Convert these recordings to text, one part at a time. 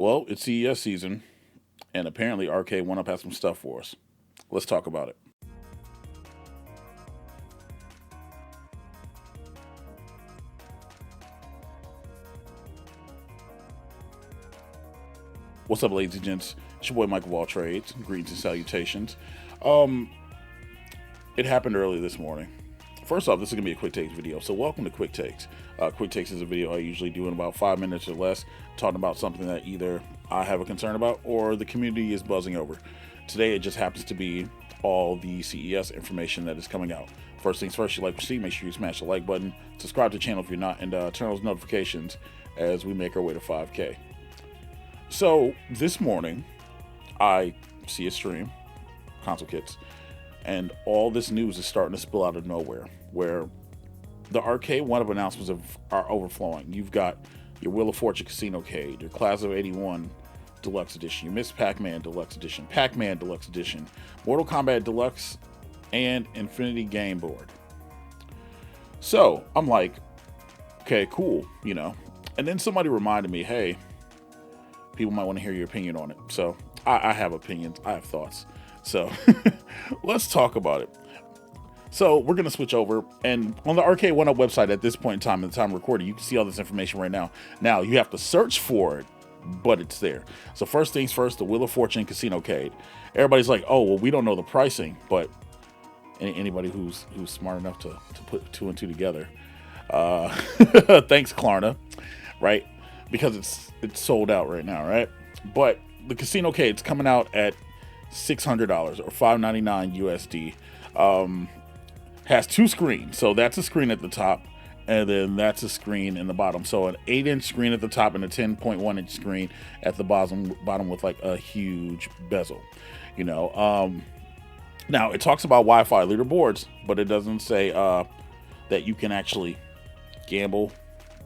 Well, it's CES season, and apparently Arcade1Up has some stuff for us. Let's talk about it. What's up, ladies and gents? It's your boy MikeOfAllTrades. Greetings and salutations. Um, it happened early this morning. First off, this is going to be a quick takes video. So welcome to Quick Takes. Quick Takes is a video I usually do in about 5 minutes or less, talking about something that either I have a concern about or the community is buzzing over. Today, it just happens to be all the CES information that is coming out. First things first, you like to see, make sure you smash the like button, subscribe to the channel if you're not, and turn those notifications as we make our way to 5K. So this morning, I see a stream, Console Kits, and all this news is starting to spill out of nowhere, where the Arcade1Up announcements are overflowing. You've got your Wheel of Fortune Casino-cade, your Class of 81 Deluxe Edition, your Miss Pac-Man Deluxe Edition, Pac-Man Deluxe Edition, Mortal Kombat Deluxe, and Infinity Game Board. So I'm like, okay, cool, you know. And then somebody reminded me, hey, people might want to hear your opinion on it. So I have opinions, I have thoughts. So let's talk about it. So we're going to switch over, and on the Arcade1Up website at this point in time, at the time of recording, you can see all this information right now. Now you have to search for it, but it's there. So first things first, the Wheel of Fortune Casino-cade. Everybody's like, oh, well, we don't know the pricing, but anybody who's smart enough to put two and two together, thanks Klarna, right? Because it's sold out right now, right? But the Casino-cade's coming out at $600 or $599 USD. Has two screens, so that's a screen at the top, and then that's a screen in the bottom. So an 8-inch screen at the top and a 10.1-inch screen at the bottom with like a huge bezel. You know, now it talks about Wi-Fi leaderboards, but it doesn't say that you can actually gamble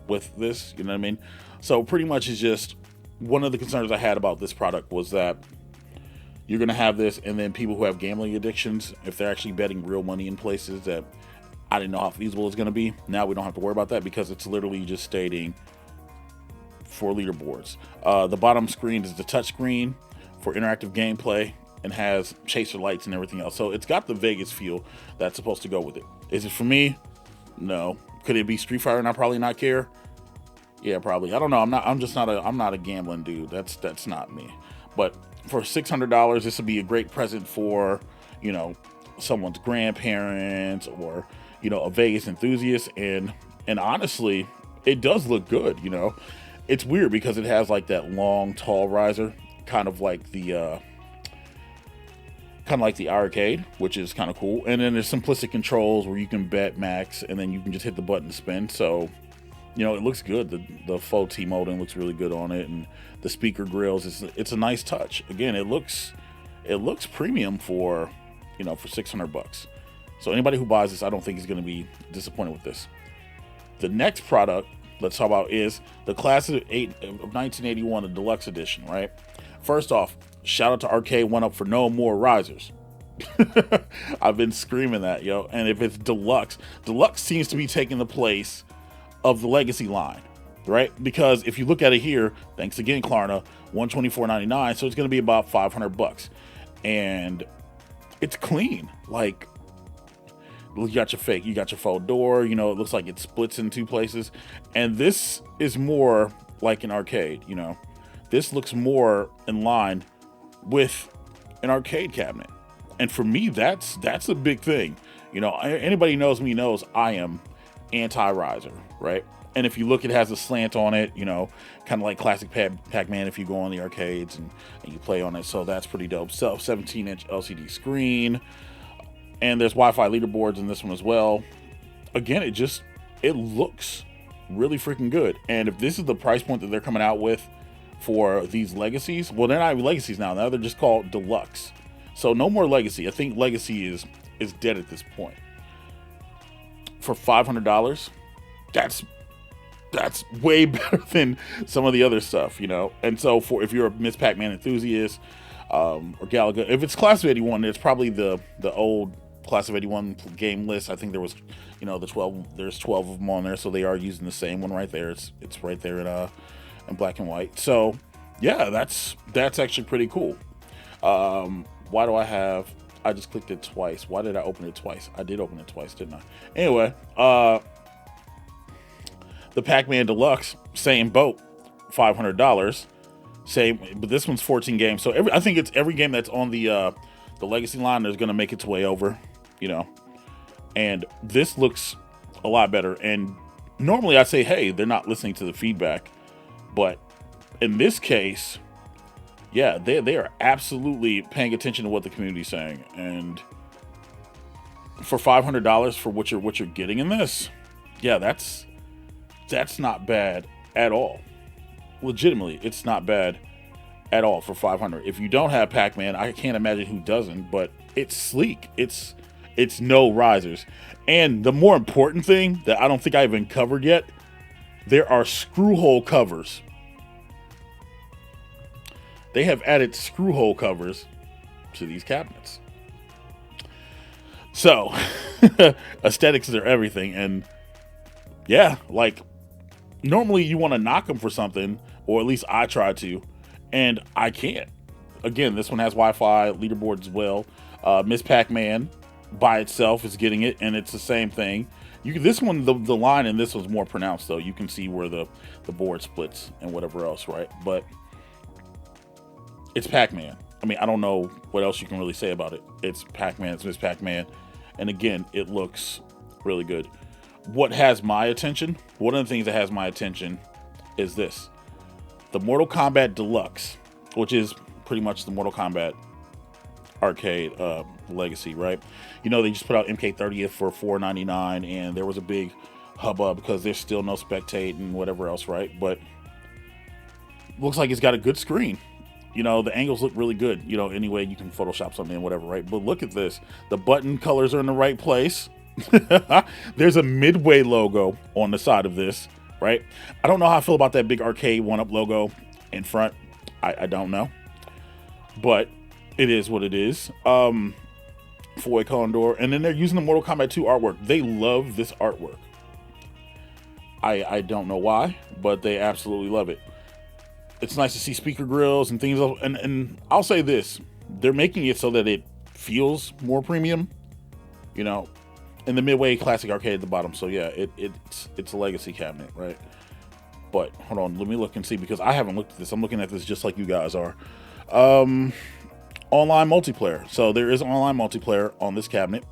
with this. You know what I mean? So pretty much it's just one of the concerns I had about this product was that you're going to have this, and then people who have gambling addictions, if they're actually betting real money in places that I didn't know how feasible it's going to be, now we don't have to worry about that because it's literally just stating for leaderboards. The bottom screen is the touch screen for interactive gameplay and has chaser lights and everything else. So it's got the Vegas feel that's supposed to go with it. Is it for me? No. Could it be Street Fighter and I probably not care? Yeah, probably. I don't know. I'm not a gambling dude. That's not me. But for $600, this would be a great present for, you know, someone's grandparents or, you know, a Vegas enthusiast. And honestly, it does look good. You know, it's weird because it has like that long, tall riser, kind of like the iiRcade, which is kind of cool. And then there's simplistic controls where you can bet max, and then you can just hit the button to spin. So, you know, it looks good. The faux T-molding looks really good on it, and the speaker grills, it's a nice touch. Again, it looks premium for, you know, for $600. So anybody who buys this, I don't think is going to be disappointed with this. The next product let's talk about is the Class of 1981, the Deluxe Edition, right? First off, shout out to Arcade1Up for no more risers. I've been screaming that, yo. And if it's Deluxe seems to be taking the place of the Legacy line, right? Because if you look at it here, thanks again Klarna, $124.99, so it's going to be about $500, and it's clean. Like, you got your faux door, you know, it looks like it splits in two places, and this is more like an arcade. You know, this looks more in line with an arcade cabinet, and for me, that's a big thing. You know, anybody knows me knows I am anti-riser, right? And if you look, it has a slant on it, you know, kind of like classic Pac-Man if you go on the arcades and you play on it. So that's pretty dope. So 17-inch LCD screen, and there's Wi-Fi leaderboards in this one as well. Again, it looks really freaking good. And if this is the price point that they're coming out with for these legacies, well, they're not even legacies now they're just called Deluxe. So no more Legacy. I think Legacy is dead at this point. For $500, that's way better than some of the other stuff, you know. And so if you're a Miss Pac-Man enthusiast, or Galaga, if it's Class of 81, it's probably the old Class of 81 game list. I think there was, you know, there's 12 of them on there, so they are using the same one right there. It's right there in black and white. So yeah, that's actually pretty cool. Why do I just clicked it twice. Why did I open it twice? I did open it twice, didn't I? Anyway, the Pac-Man Deluxe, same boat, $500. Same, but this one's 14 games. So I think it's every game that's on the legacy line that's going to make its way over, you know. And this looks a lot better. And normally I say, hey, they're not listening to the feedback, but in this case, yeah, they are absolutely paying attention to what the community's saying. And for $500 for what you're getting in this, yeah, that's not bad at all. Legitimately, it's not bad at all for $500. If you don't have Pac-Man, I can't imagine who doesn't, but it's sleek. It's no risers. And the more important thing that I don't think I even covered yet, there are screw hole covers. They have added screw hole covers to these cabinets. So, aesthetics are everything. And yeah, like, normally you want to knock them for something, or at least I try to, and I can't. Again, this one has Wi-Fi, leaderboard as well. Miss Pac-Man by itself is getting it, and it's the same thing. This one, the line in this one's more pronounced, though. You can see where the board splits and whatever else, right? But it's Pac-Man. I mean, I don't know what else you can really say about it. It's Pac-Man, it's Miss Pac-Man. And again, it looks really good. What has my attention? One of the things that has my attention is this. The Mortal Kombat Deluxe, which is pretty much the Mortal Kombat arcade legacy, right? You know, they just put out MK30th for $4.99, and there was a big hubbub because there's still no spectate and whatever else, right? But looks like it's got a good screen. You know, the angles look really good. You know, anyway, you can Photoshop something and whatever, right? But look at this. The button colors are in the right place. There's a Midway logo on the side of this, right? I don't know how I feel about that big Arcade1Up logo in front. I don't know. But it is what it is. Foy Condor. And then they're using the Mortal Kombat 2 artwork. They love this artwork. I don't know why, but they absolutely love it. It's nice to see speaker grills and things. And I'll say this. They're making it so that it feels more premium. You know, and the Midway Classic Arcade at the bottom. So yeah, it's a legacy cabinet, right? But hold on, let me look and see, because I haven't looked at this. I'm looking at this just like you guys are. Online multiplayer. So there is online multiplayer on this cabinet,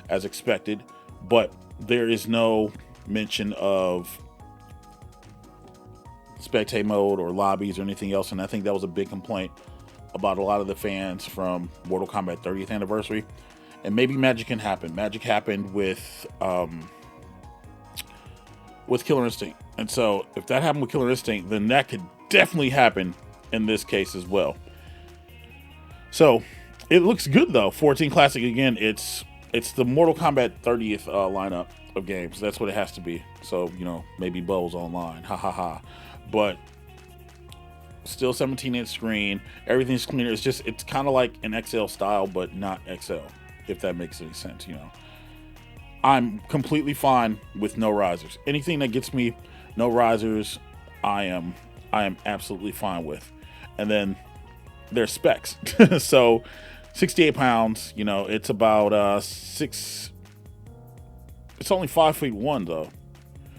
as expected, but there is no mention of spectate mode or lobbies or anything else. And I think that was a big complaint about a lot of the fans from Mortal Kombat 30th anniversary. And maybe magic can happen. Magic happened with Killer Instinct. And so if that happened with Killer Instinct, then that could definitely happen in this case as well. So it looks good though. 14 Classic, again, it's the Mortal Kombat 30th lineup of games. That's what it has to be. So, you know, maybe Bo's online. Ha ha ha. But still 17-inch screen. Everything's cleaner. It's kind of like an XL style, but not XL. If that makes any sense, you know. I'm completely fine with no risers. Anything that gets me no risers, I am absolutely fine with. And then there's specs. So 68 pounds, you know, it's about it's only 5'1" though.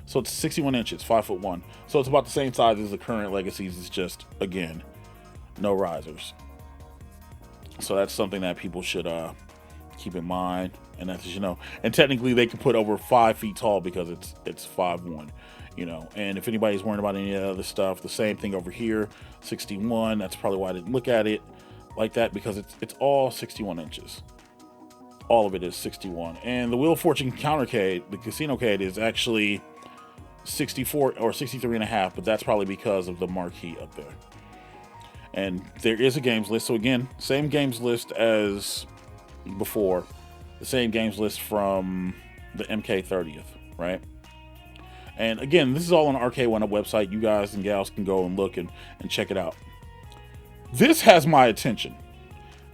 So it's 61 inches, 5'1". So it's about the same size as the current legacies. It's just, again, no risers. So that's something that people should keep in mind. And that's, you know, and technically they can put over 5 feet tall because it's 5'1", you know. And if anybody's worrying about any other stuff, the same thing over here, 61. That's probably why I didn't look at it like that, because it's all 61 inches. All of it is 61. And the Wheel of Fortune countercade, the casino cade, is actually 64 or 63.5, but that's probably because of the marquee up there. And there is a games list. So again, same games list as before. The same games list from the MK30th, right? And again, this is all on the Arcade1Up website. You guys and gals can go and look and check it out. This has my attention.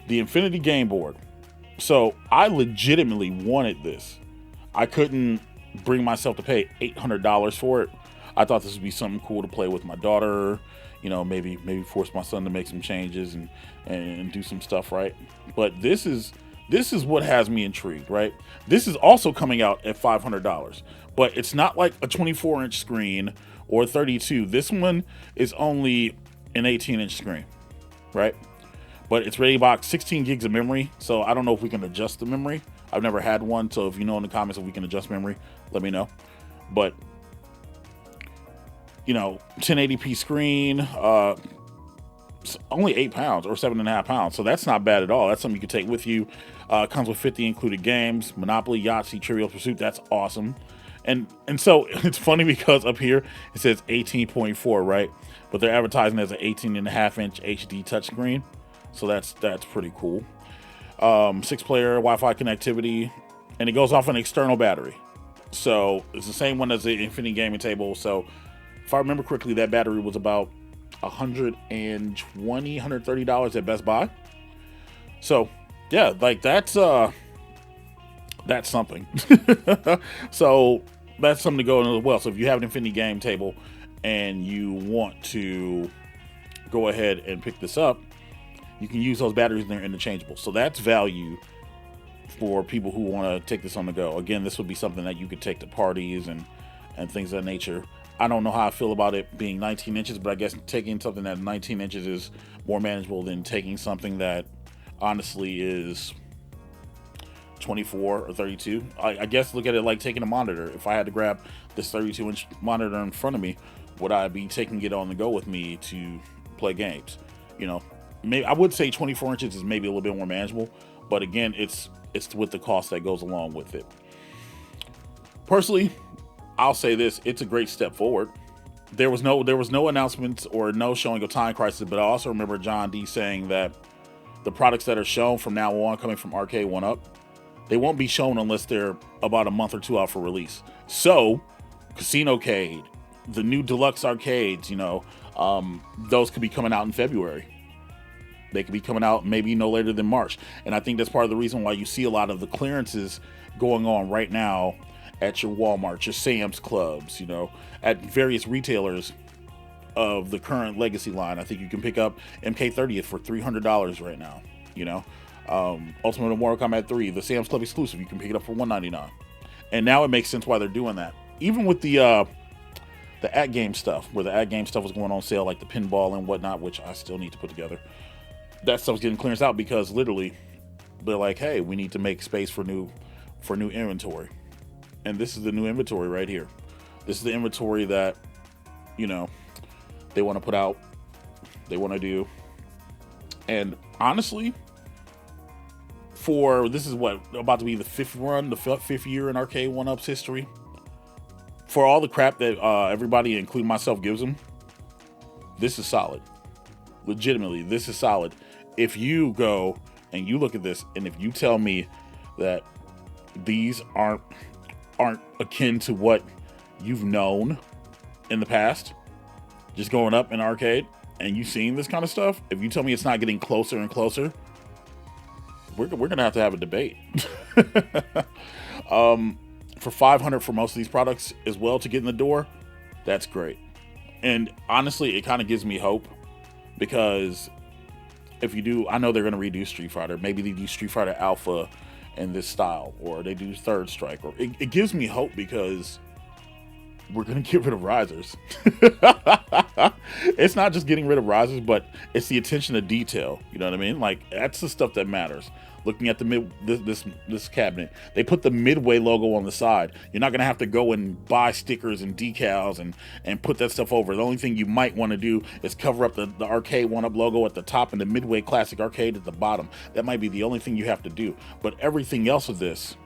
The Infinity Game Board. So I legitimately wanted this. I couldn't bring myself to pay $800 for it. I thought this would be something cool to play with my daughter, you know, maybe force my son to make some changes and do some stuff, right? But this is what has me intrigued, right? This is also coming out at $500, but it's not like a 24-inch screen or 32. This one is only an 18-inch screen, right? But it's ready box, 16 gigs of memory. So I don't know if we can adjust the memory. I've never had one. So if you know in the comments if we can adjust memory, let me know. But, you know, 1080p screen, only 8 pounds or 7.5 pounds. So that's not bad at all. That's something you can take with you. Comes with 50 included games, Monopoly, Yahtzee, Trivial Pursuit. That's awesome. And so it's funny because up here it says 18.4, right? But they're advertising as an 18.5-inch HD touchscreen. So that's pretty cool. 6-player Wi-Fi connectivity, and it goes off an external battery. So it's the same one as the Infinity Gaming Table. So if I remember correctly, that battery was about $120, $130 at Best Buy. So yeah, like that's something. So that's something to go into as well. So if you have an Infinity Game Table and you want to go ahead and pick this up, you can use those batteries, and they're interchangeable. So that's value for people who want to take this on the go. Again, this would be something that you could take to parties and things of that nature. I don't know how I feel about it being 19 inches, but I guess taking something that 19 inches is more manageable than taking something that honestly is 24 or 32. I guess look at it like taking a monitor. If I had to grab this 32-inch monitor in front of me, would I be taking it on the go with me to play games? You know, maybe I would say 24 inches is maybe a little bit more manageable, but again, it's with the cost that goes along with it. Personally, I'll say this: it's a great step forward. There was no announcements or no showing of Time Crisis, but I also remember John D saying that the products that are shown from now on, coming from Arcade1Up, they won't be shown unless they're about a month or two out for release. So, Casino-cade, the new Deluxe arcades, you know, those could be coming out in February. They could be coming out maybe no later than March. And I think that's part of the reason why you see a lot of the clearances going on right now at your Walmart, your Sam's Clubs, you know, at various retailers of the current legacy line. I think you can pick up MK30th for $300 right now, you know. Ultimate Mortal Kombat 3, the Sam's Club exclusive, you can pick it up for $199. And now it makes sense why they're doing that. Even with the AtGames stuff, where the AtGames stuff was going on sale, like the pinball and whatnot, which I still need to put together. That stuff's getting clearance out because literally they're like, hey, we need to make space for new inventory. And this is the new inventory right here. This is the inventory that, you know, they want to put out, they want to do. And honestly, this is what, about to be the fifth year in Arcade1Up's history. For all the crap that everybody, including myself, gives them, this is solid. Legitimately, this is solid. If you go and you look at this, and if you tell me that these aren't akin to what you've known in the past, just going up in arcade, and you seeing this kind of stuff, if you tell me it's not getting closer and closer, we're gonna have to have a debate. For $500 for most of these products as well to get in the door, that's great. And honestly, it kind of gives me hope, because if you do, I know they're going to redo Street Fighter. Maybe they do Street Fighter Alpha in this style, or they do Third Strike. Or it gives me hope, because we're going to get rid of risers. It's not just getting rid of risers, but it's the attention to detail. You know what I mean? Like, that's the stuff that matters. Looking at this cabinet, they put the Midway logo on the side. You're not gonna have to go and buy stickers and decals and put that stuff over. The only thing you might want to do is cover up the Arcade1Up logo at the top and the Midway Classic Arcade at the bottom. That might be the only thing you have to do. But everything else with this,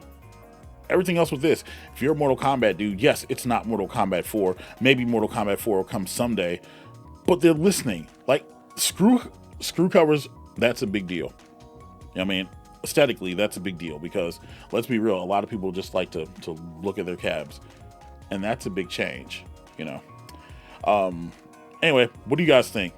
if you're a Mortal Kombat dude, yes, it's not Mortal Kombat 4. Maybe Mortal Kombat 4 will come someday, but they're listening. Like, screw covers, that's a big deal. You know what I mean? Aesthetically, that's a big deal, because let's be real, a lot of people just like to look at their cabs, and that's a big change, you know. Anyway, what do you guys think?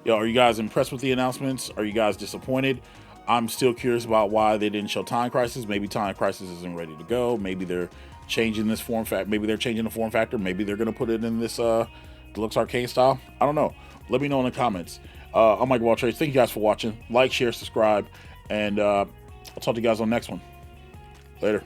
Are you guys impressed with the announcements? Are you guys disappointed? I'm still curious about why they didn't show Time Crisis. Maybe Time Crisis isn't ready to go. Maybe they're changing this form factor. Maybe they're changing the form factor. Maybe they're going to put it in this Deluxe Arcade style. I don't know. Let me know in the comments. I'm MikeOfAllTrades. Thank you guys for watching. Like, share, subscribe, and I'll talk to you guys on the next one. Later.